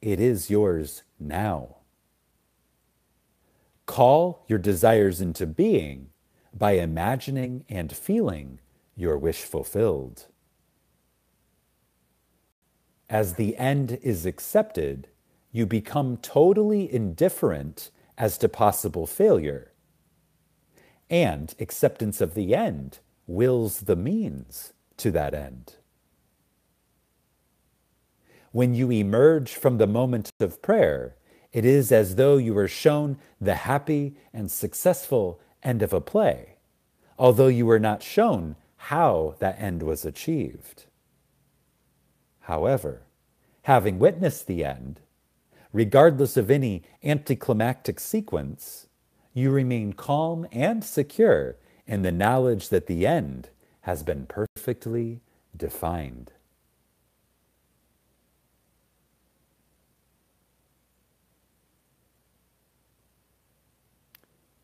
It is yours now. Call your desires into being by imagining and feeling your wish fulfilled. As the end is accepted, you become totally indifferent as to possible failure, and acceptance of the end wills the means to that end. When you emerge from the moment of prayer, it is as though you were shown the happy and successful end of a play, although you were not shown how that end was achieved. However, having witnessed the end, regardless of any anticlimactic sequence, you remain calm and secure in the knowledge that the end has been perfectly defined.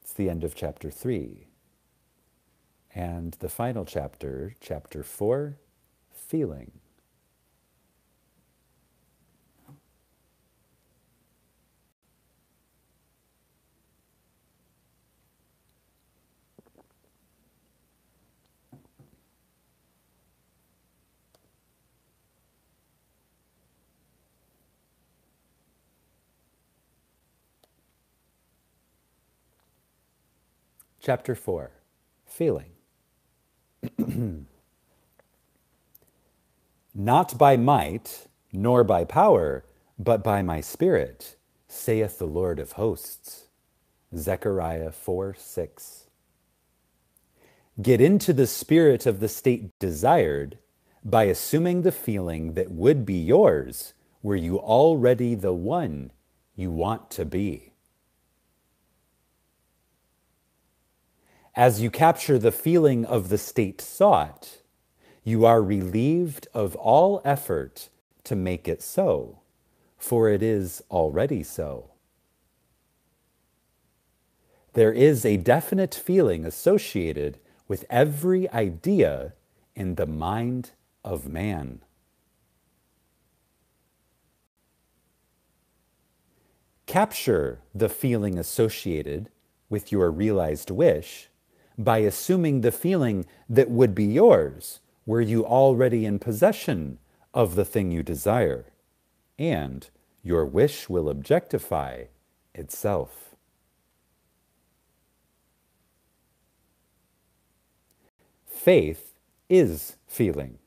It's the end of chapter 3. And the final chapter, chapter 4, feeling. Chapter 4, Feeling. Not by might, nor by power, but by my Spirit, saith the Lord of hosts. Zechariah 4:6. Get into the spirit of the state desired by assuming the feeling that would be yours were you already the one you want to be. As you capture the feeling of the state sought, you are relieved of all effort to make it so, for it is already so. There is a definite feeling associated with every idea in the mind of man. Capture the feeling associated with your realized wish by assuming the feeling that would be yours were you already in possession of the thing you desire, and your wish will objectify itself. Faith is feeling.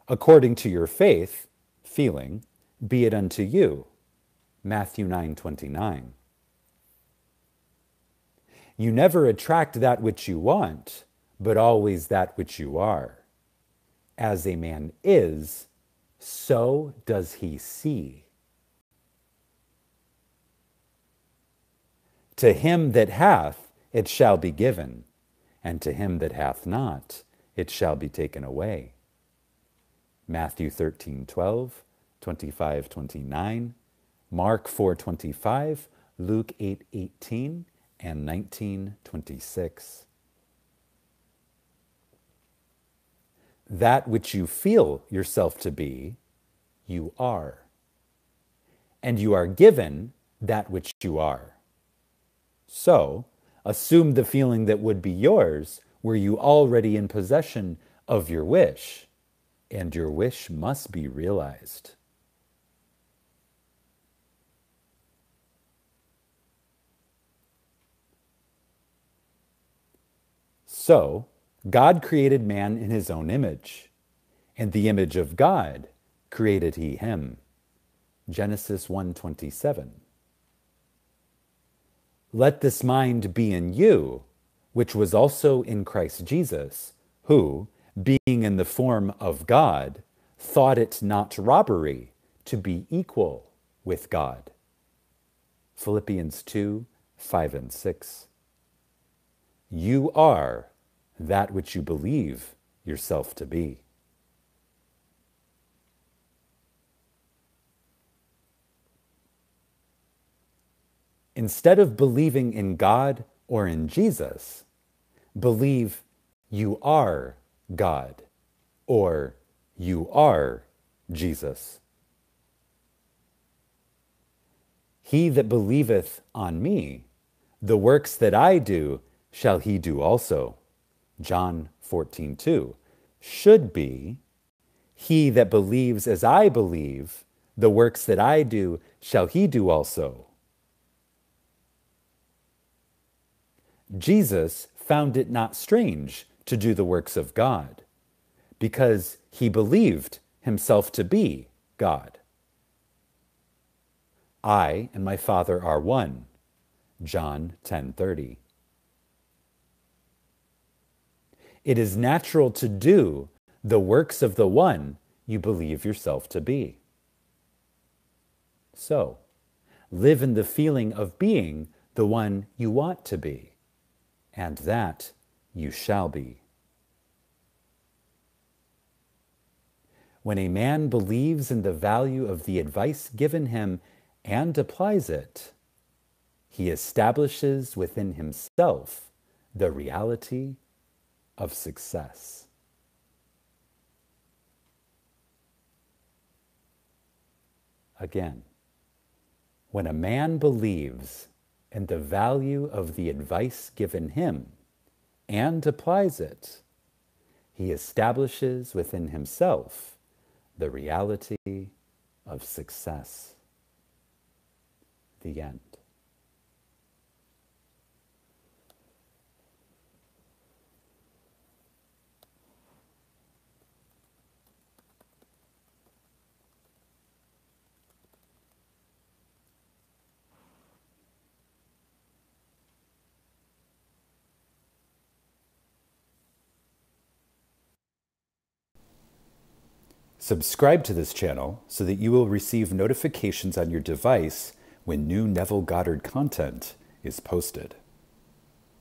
According to your faith, feeling, be it unto you. Matthew 9:29. You never attract that which you want, but always that which you are. As a man is, so does he see. To him that hath, it shall be given, and to him that hath not, it shall be taken away. Matthew 13:12, 25:29, Mark 4:25, Luke 8:18, and 19:26. That which you feel yourself to be, you are. And you are given that which you are. So, assume the feeling that would be yours were you already in possession of your wish, and your wish must be realized. So, God created man in his own image. In the image of God created he him. Genesis 1:27. Let this mind be in you, which was also in Christ Jesus, who, being in the form of God, thought it not robbery to be equal with God. Philippians 2:5 and 6. You are that which you believe yourself to be. Instead of believing in God or in Jesus, believe you are God or you are Jesus. He that believeth on me, the works that I do shall he do also. John 14:2, should be, he that believes as I believe, the works that I do shall he do also. Jesus found it not strange to do the works of God, because he believed himself to be God. I and my Father are one. John 10:30. It is natural to do the works of the one you believe yourself to be. So, live in the feeling of being the one you want to be, and that you shall be. When a man believes in the value of the advice given him and applies it, he establishes within himself the reality of success. Again, when a man believes in the value of the advice given him and applies it, he establishes within himself the reality of success. The end. Subscribe to this channel so that you will receive notifications on your device when new Neville Goddard content is posted.